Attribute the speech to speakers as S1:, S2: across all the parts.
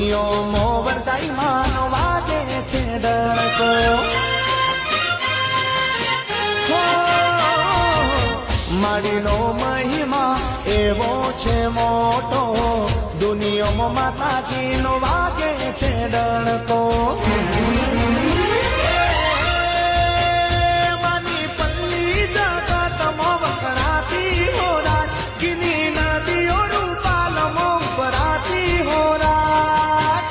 S1: દુનિયામાં વરદાઈ માનો વાગે છે ડણકો મારીનો મહિમા એવો છે મોટો દુનિયામાં માતાજીનો વાગે છે ડણકો માની પલ્લી જગતમાં વખણાતી હો રાત ગીની નદીઓ રૂપાલમાં ભરાતી હો રાત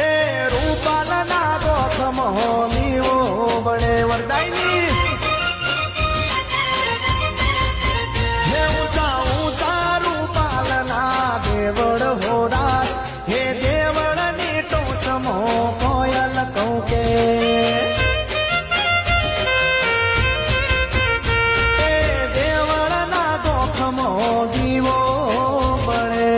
S1: એ રૂપાલના ગોખમાં લીવો બળે વરદાયની દેવળ હોરા હે દેવળની ટોચમો કોયલ કહું કે એ દેવળના ગોખમો દીવો બળે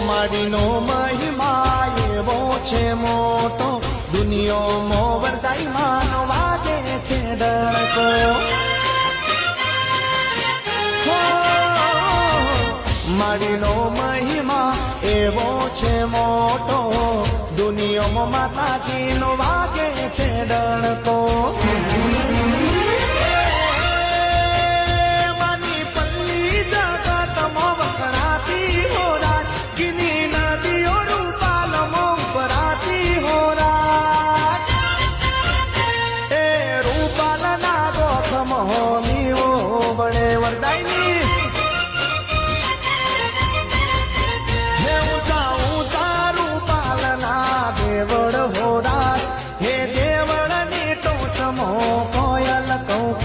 S1: મારીનો મહિમા એવો છે મોટો દુનિયામાં વરદાઈ માનો વાગે છે ડણકો મારીનો મહિમા એવો છે મોટો દુનિયામાં માતાજીનો વાગે છે ડણકો માની પલ્લી જગતમાં વખણાતી હો રાત ગીની નદીઓ રૂપાલમાં ભરાતી હો રાત એ રૂપાલના ગોખમાં લીવો બળે વરદાયની